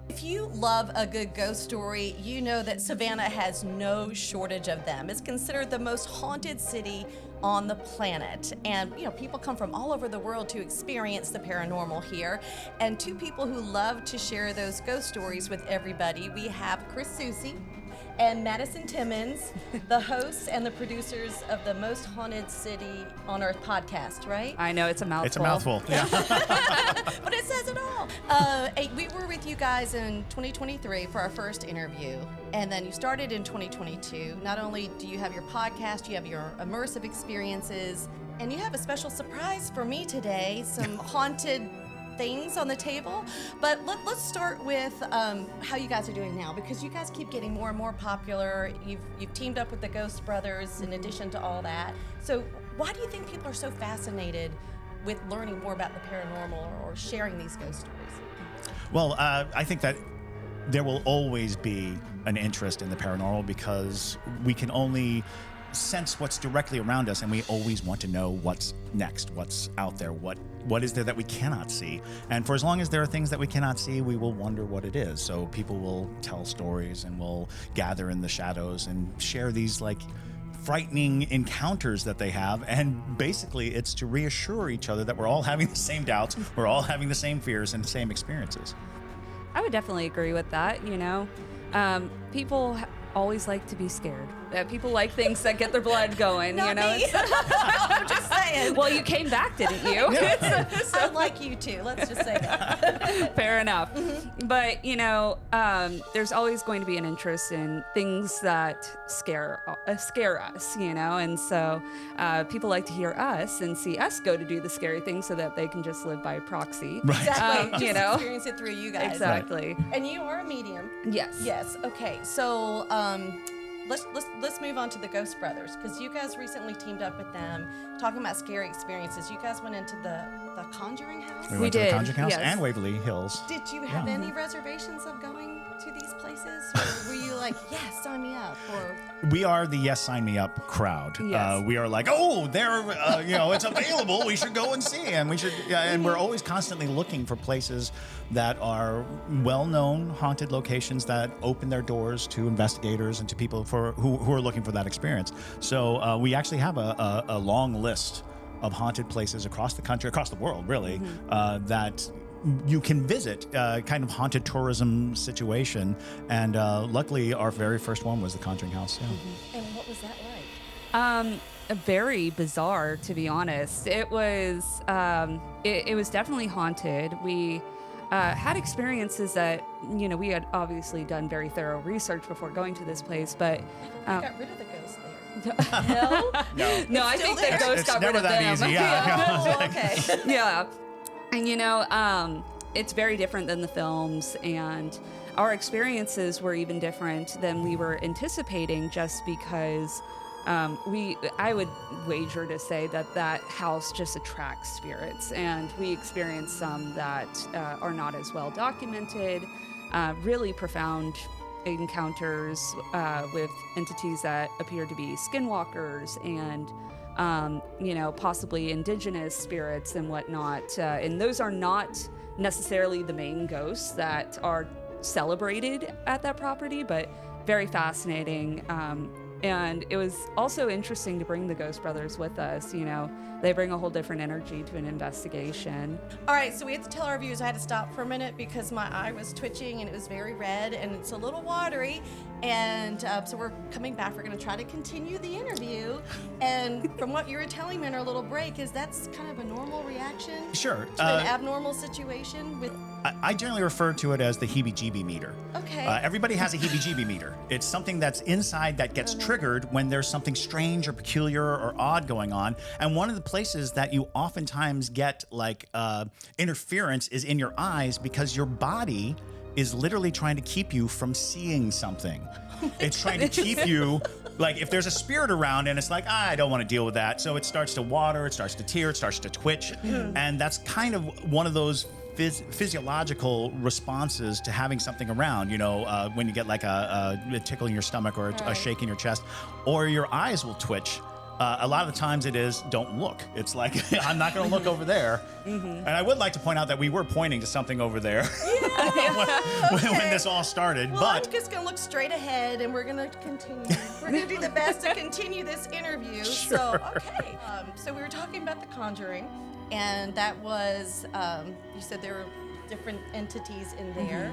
If you love a good ghost story, you know that Savannah has no shortage of them. It's considered the most haunted city on the planet. And, people come from all over the world to experience the paranormal here. And two people who love to share those ghost stories with everybody, we have Chris Soucy and Madison Timmons, the hosts and the producers of the Most Haunted City on Earth podcast, right? I know, it's a mouthful. It's a mouthful, yeah. But it says it all. We were with you guys in 2023 for our first interview, and then you started in 2022. Not only do you have your podcast, you have your immersive experiences, and you have a special surprise for me today, some haunted things on the table. But let's start with how you guys are doing now, because you guys keep getting more and more popular. You've teamed up with the Ghost Brothers in addition to all that. So why do you think people are so fascinated with learning more about the paranormal or sharing these ghost stories? Well, I think that there will always be an interest in the paranormal because we can only sense what's directly around us, and we always want to know what's next, what's out there, what is there that we cannot see. And for as long as there are things that we cannot see, we will wonder what it is. So people will tell stories and will gather in the shadows and share these frightening encounters that they have, and basically it's to reassure each other that we're all having the same doubts, we're all having the same fears and the same experiences. I would definitely agree with that. People always like to be scared. People like things that get their blood going. Not me. I'm just saying. Well, you came back, didn't you? I like you too. Let's just say that. Fair enough. Mm-hmm. But there's always going to be an interest in things that scare us. And so people like to hear us and see us go to do the scary things so that they can just live by proxy. Right. Exactly. Experience it through you guys. Exactly. Right. And you are a medium. Yes. Yes. Okay. So let's move on to the Ghost Brothers, because you guys recently teamed up with them, talking about scary experiences. You guys went into the Conjuring House. We went to the did, Conjuring House yes. and Waverly Hills. Did you have any reservations of going to these places? Or were you like, yes, sign me up? Or We are the yes, sign me up crowd. Yes. We are like, it's available. We should go and see, and and we're always constantly looking for places that are well-known haunted locations that open their doors to investigators and to people who are looking for that experience. So we actually have a long list of haunted places across the country, across the world, really, that you can visit, kind of haunted tourism situation. And luckily, our very first one was the Conjuring House. Yeah. Mm-hmm. And what was that like? Very bizarre, to be honest. It was it was definitely haunted. We had experiences that we had obviously done very thorough research before going to this place, but I got rid of the ghost there. No, I think the ghost It's got never rid of that them. easy. Yeah. Oh, okay. Yeah. And it's very different than the films, and our experiences were even different than we were anticipating, just because I would wager to say that house just attracts spirits, and we experienced some that are not as well documented, really profound encounters with entities that appear to be skinwalkers and possibly indigenous spirits and whatnot. And those are not necessarily the main ghosts that are celebrated at that property, but very fascinating. And it was also interesting to bring the Ghost Brothers with us. They bring a whole different energy to an investigation. All right, so we had to tell our viewers I had to stop for a minute because my eye was twitching and it was very red and it's a little watery. And so we're coming back. We're going to try to continue the interview. And from what you were telling me in our little break, that's kind of a normal reaction? Sure. To an abnormal situation with... I generally refer to it as the heebie-jeebie meter. Okay. Everybody has a heebie-jeebie meter. It's something that's inside that gets triggered when there's something strange or peculiar or odd going on. And one of the places that you oftentimes get interference is in your eyes, because your body is literally trying to keep you from seeing something. It's trying to keep you, if there's a spirit around and it's like, I don't want to deal with that. So it starts to water, it starts to tear, it starts to twitch. And that's kind of one of those physiological responses to having something around, when you get a tickle in your stomach or a shake in your chest, or your eyes will twitch A lot of the times it is, don't look. It's like, I'm not going to look over there. And I would like to point out that we were pointing to something over there when this all started. Well, but I'm just going to look straight ahead, and we're going to continue. We're going to do the best to continue this interview. Sure. So, okay. So we were talking about The Conjuring, and that was, you said there were different entities in there.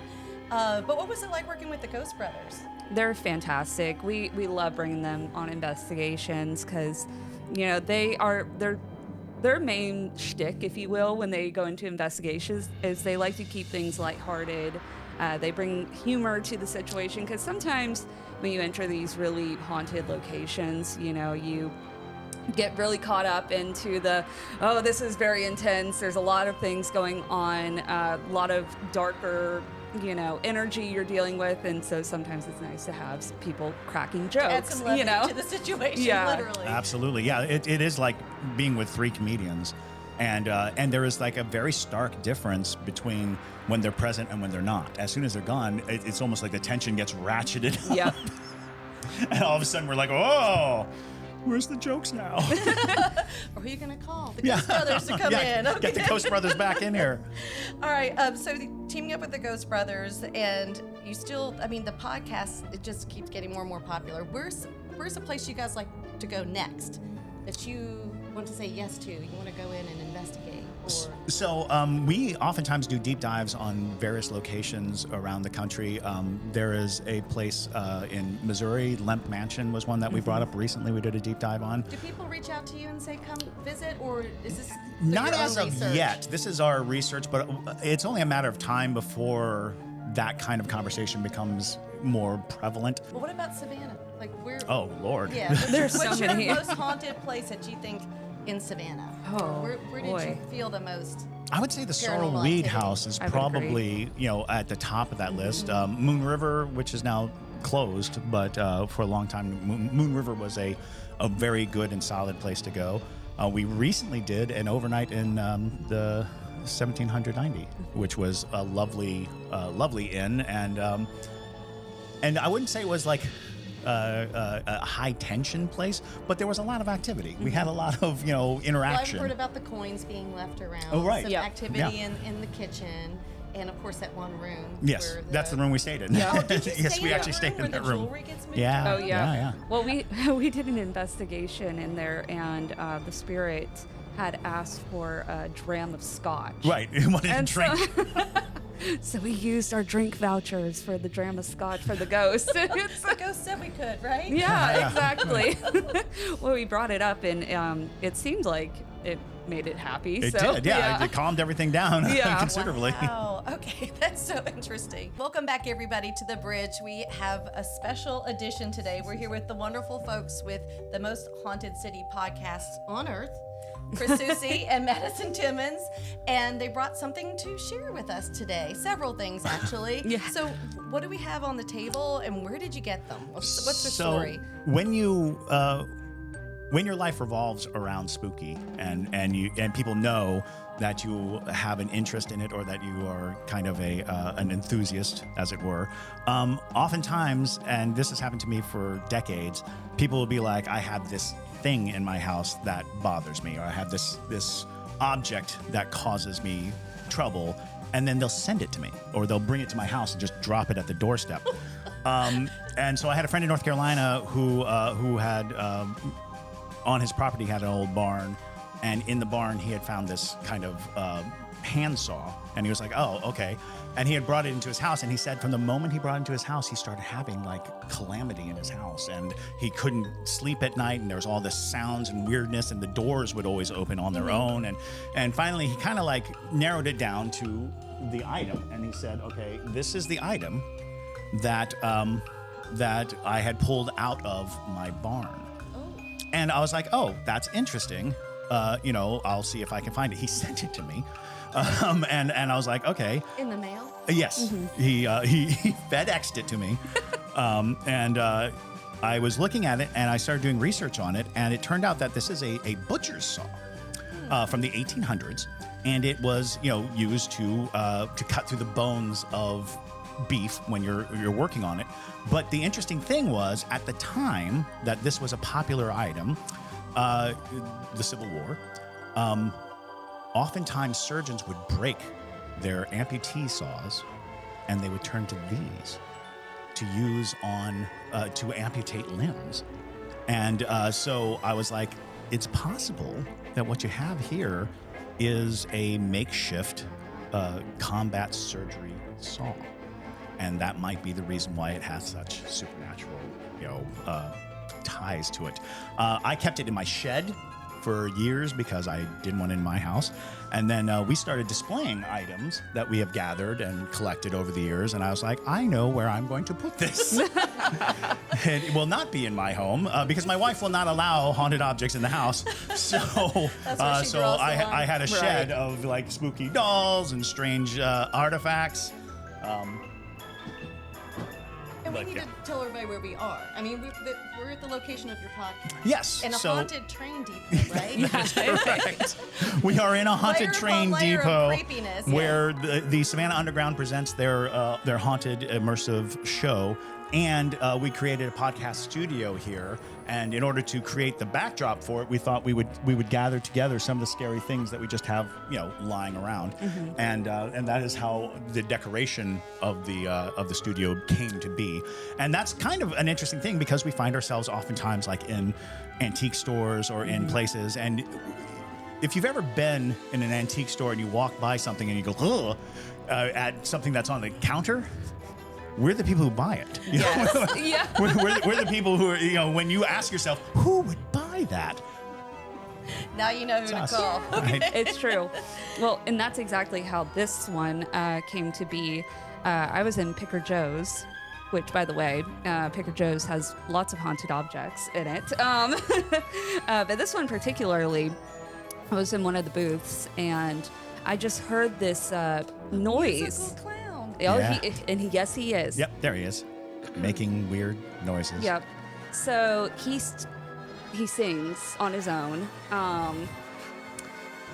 But what was it like working with the Ghost Brothers? They're fantastic. We love bringing them on investigations because, you know, their main shtick, if you will, when they go into investigations is they like to keep things lighthearted. They bring humor to the situation because sometimes when you enter these really haunted locations, you know, you get really caught up into this is very intense. There's a lot of things going on, a lot of darker, you know, energy you're dealing with, and so sometimes it's nice to have people cracking jokes. Add some levity you know, to the situation, Yeah. literally. absolutely, yeah, it is like being with three comedians. And there is like a very stark difference between when they're present and when they're not. As soon as they're gone, it's almost like the tension gets ratcheted up. Yep. And all of a sudden we're like, oh, where's the jokes now? Or who are you going to call? The Ghost Brothers to come in. Okay. Get the Ghost Brothers back in here. All right. So teaming up with the Ghost Brothers, and you still, I mean, the podcast, it just keeps getting more and more popular. Where's a place you guys like to go next that you want to say yes to? You want to go in and investigate? Or So we oftentimes do deep dives on various locations around the country. There is a place in Missouri, Lemp Mansion was one that we brought up recently. We did a deep dive on. do people reach out to you and say, come visit, or is this Not your own as of research? yet. This is our research, but it's only a matter of time before that kind of conversation becomes more prevalent. Well, what about Savannah? Like, where? Oh, Lord. Yeah. There's so what's many. your most haunted place that you think in Savannah? Oh, where did boy. you feel the most? I would say the Sorrel Paranormal Weed activity. House is I would probably, you know, at the top of that list. Moon River, which is now closed, but for a long time, Moon River was a very good and solid place to go. We recently did an overnight in the 1790, which was a lovely inn, and I wouldn't say it was like a high tension place, but there was a lot of activity. We had a lot of, you know, Well, I've interaction. heard about the coins being left around. Oh, right. Some Yeah. activity Yeah. in the kitchen, and of course that one room. Yes, where that's the room we stayed in. Oh, did you Yes, stay we in actually that stayed room in where that the room. jewelry gets moved? Yeah. Oh yeah. Yeah. Well, we did an investigation in there, and the spirit had asked for a dram of scotch. Right. We wanted to And drink. So we used our drink vouchers for the dram of scotch for the ghost. The ghost said we could, right? Yeah, exactly. Well, we brought it up, and it seemed like it made it happy. It so, did, yeah. It calmed everything down Yeah. considerably. Wow. Okay, that's so interesting. Welcome back, everybody, to The Bridge. We have a special edition today. We're here with the wonderful folks with the most haunted city podcasts on earth, Chris Soucy and Madison Timmons, and they brought something to share with us today. Several things, actually. Yeah. So, what do we have on the table, and where did you get them? What's the So story? when your life revolves around spooky and people know that you have an interest in it or that you are kind of an enthusiast, as it were, oftentimes, and this has happened to me for decades, people will be like, I have this thing in my house that bothers me, or I have this object that causes me trouble, and then they'll send it to me, or they'll bring it to my house and just drop it at the doorstep. And so I had a friend in North Carolina who had on his property had an old barn, and in the barn he had found this kind of handsaw, and he was like, oh, okay. And he had brought it into his house, and he said from the moment he brought it into his house, he started having like calamity in his house, and he couldn't sleep at night, and there was all this sounds and weirdness, and the doors would always open on their own, and finally he kind of like narrowed it down to the item, and he said, okay, this is the item that I had pulled out of my barn. And I was like, oh, that's interesting. You know, I'll see if I can find it. He sent it to me. And I was like, okay. In the mail? Yes. He FedExed it to me. And I was looking at it, and I started doing research on it, and it turned out that this is a butcher's saw from the 1800s. And it was, you know, used to cut through the bones of beef when you're working on it. But the interesting thing was, at the time that this was a popular item, the Civil War, oftentimes surgeons would break their amputee saws, and they would turn to these to use on to amputate limbs. And so I was like, it's possible that what you have here is a makeshift combat surgery saw, and that might be the reason why it has such supernatural, ties to it. I kept it in my shed for years because I didn't want it in my house. And then we started displaying items that we have gathered and collected over the years. And I was like, I know where I'm going to put this. It will not be in my home because my wife will not allow haunted objects in the house. So, I had a shed of like spooky dolls and strange artifacts. And we need to tell everybody where we are. I mean, we're at the location of your podcast. Yes. In a haunted train depot, right? That's correct. We are in a haunted train depot where the Savannah Underground presents their haunted immersive show. And we created a podcast studio here. And in order to create the backdrop for it, we thought we would gather together some of the scary things that we just have, lying around. Mm-hmm. And that is how the decoration of the studio came to be. And that's kind of an interesting thing because we find ourselves oftentimes like in antique stores or in places. And if you've ever been in an antique store and you walk by something and you go, ugh, at something that's on the counter, we're the people who buy it. Yes. Yeah. We're the people who are, when you ask yourself, who would buy that? Now you know who to call. Right. It's true. Well, and that's exactly how this one came to be. I was in Picker Joe's, which, by the way, Picker Joe's has lots of haunted objects in it. But this one particularly, I was in one of the booths, and I just heard this noise. Musical clown. Oh, Yeah. Yes, he is. Yep, there he is, making weird noises. Yep. So he sings on his own,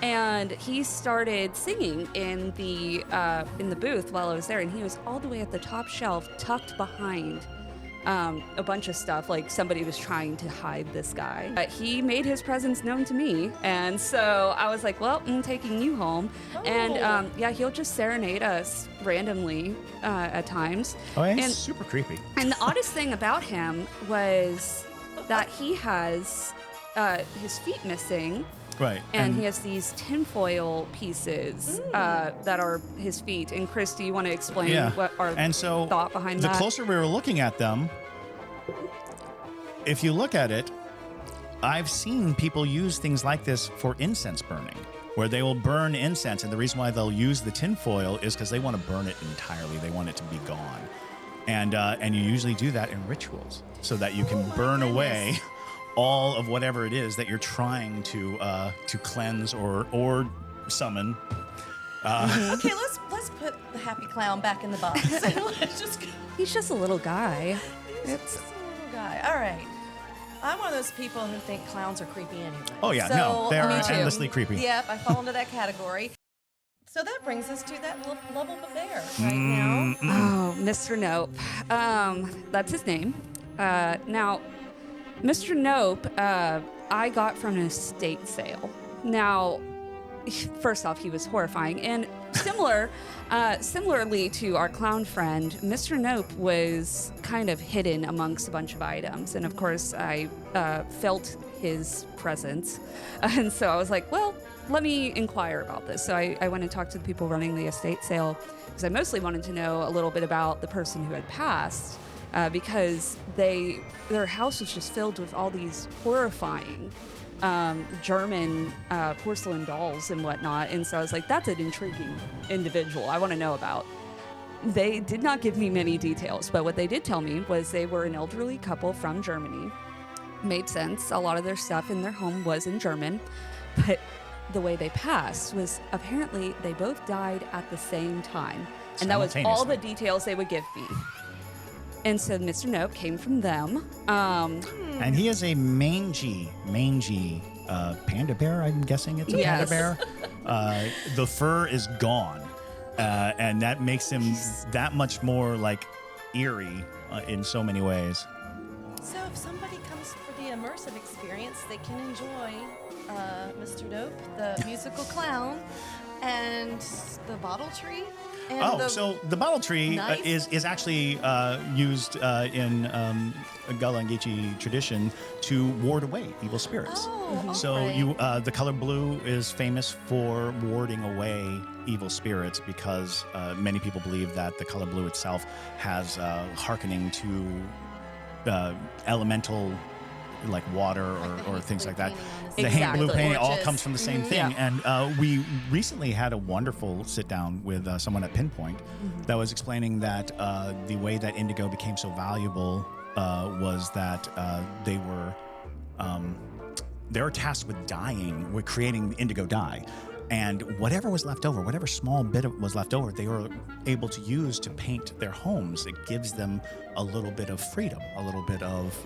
and he started singing in the booth while I was there, and he was all the way at the top shelf, tucked behind a bunch of stuff, like somebody was trying to hide this guy. But he made his presence known to me, and so I was like, well, I'm taking you home. Oh. And he'll just serenade us randomly at times. Oh, and And- it's super creepy. And the oddest thing about him was that he has his feet missing, Right. and he has these tinfoil pieces that are his feet. And Chris, do you want to explain what our thought behind the that? closer we were looking at them, if you look at it, I've seen people use things like this for incense burning, where they will burn incense. And the reason why they'll use the tinfoil is because they want to burn it entirely. They want it to be gone. And you usually do that in rituals so that you can burn away all of whatever it is that you're trying to cleanse or summon. Okay, let's put the happy clown back in the box. Let's just go. He's just a little guy. He's just a little guy. All right. I'm one of those people who think clowns are creepy anyway. Oh, yeah. So, No, they're Me too. endlessly creepy. Yep, I fall into that category. So that brings us to that lovable bear right now. Oh, Mr. Nope. That's his name. Now, Mr. Nope, I got from an estate sale. Now, first off, he was horrifying, and similarly to our clown friend, Mr. Nope was kind of hidden amongst a bunch of items, and of course, I felt his presence, and so I was like, well, let me inquire about this. So I went and talked to the people running the estate sale because I mostly wanted to know a little bit about the person who had passed. Because their house was just filled with all these horrifying German porcelain dolls and whatnot. And so I was like, that's an intriguing individual I want to know about. They did not give me many details, but what they did tell me was they were an elderly couple from Germany. Made sense. A lot of their stuff in their home was in German. But the way they passed was apparently they both died at the same time. And that was all the details they would give me. And so Mr. Nope came from them. And he is a mangy panda bear. I'm guessing it's a panda bear. The fur is gone, and that makes him that much more like eerie in so many ways. So if somebody comes for the immersive experience, they can enjoy Mr. Dope, the musical clown, and the bottle tree. And so the bottle tree is actually used in Gullah and Geechee tradition to ward away evil spirits. The color blue is famous for warding away evil spirits because many people believe that the color blue itself has hearkening to elemental, like water or things like that. The hand blue painting all comes from the same thing. And we recently had a wonderful sit down with someone at Pinpoint that was explaining that the way that indigo became so valuable was that they were tasked with dyeing, with creating indigo dye. And whatever was left over, whatever small bit was left over, they were able to use to paint their homes. It gives them a little bit of freedom, a little bit of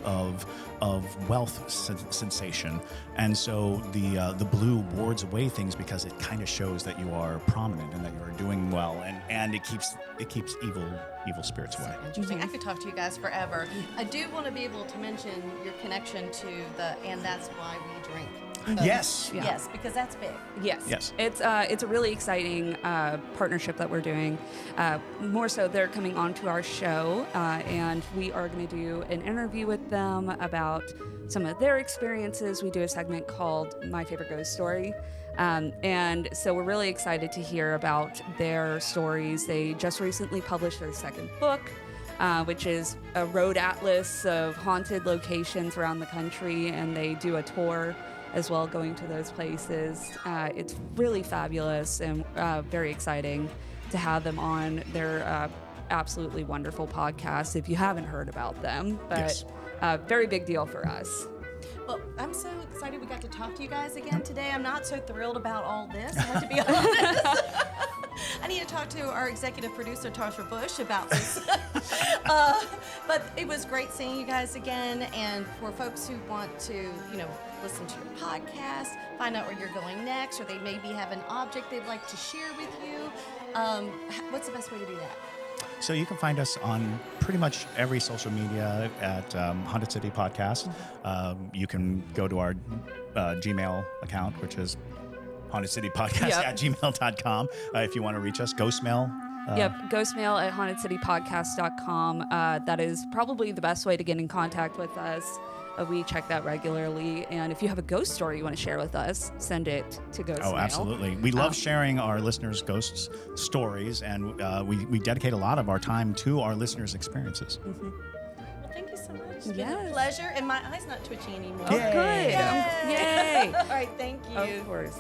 wealth sensation. And so the blue wards away things because it kind of shows that you are prominent and that you are doing well, and it keeps evil spirits away. Interesting. I could talk to you guys forever. I do want to be able to mention your connection to and that's why we drink. Yes. Yes, because that's big. Yes. It's a really exciting partnership that we're doing. More so, they're coming onto our show, and we are going to do an interview with them about some of their experiences. We do a segment called My Favorite Ghost Story. And so we're really excited to hear about their stories. They just recently published their second book, which is a road atlas of haunted locations around the country, and they do a tour as well, going to those places. It's really fabulous and very exciting to have them on their absolutely wonderful podcast, if you haven't heard about them. But very big deal for us. Well, I'm so excited we got to talk to you guys again today. I'm not so thrilled about all this, I have to be honest. I need to talk to our executive producer, Tasha Bush, about this. But it was great seeing you guys again. And for folks who want to, listen to your podcast, find out where you're going next, or they maybe have an object they'd like to share with you, what's the best way to do that? So you can find us on pretty much every social media at Haunted City Podcast. You can go to our Gmail account, which is hauntedcitypodcast at gmail.com. If you want to reach us, Ghostmail. Ghostmail at hauntedcitypodcast.com. That is probably the best way to get in contact with us. We check that regularly. And if you have a ghost story you want to share with us, send it to Ghostmail. Oh, absolutely. We love sharing our listeners' ghost stories, and we dedicate a lot of our time to our listeners' experiences. Well, thank you so much. It's been a pleasure. And my eye's not twitchy anymore. Oh, good. Yay. Yay. All right, thank you. Of course.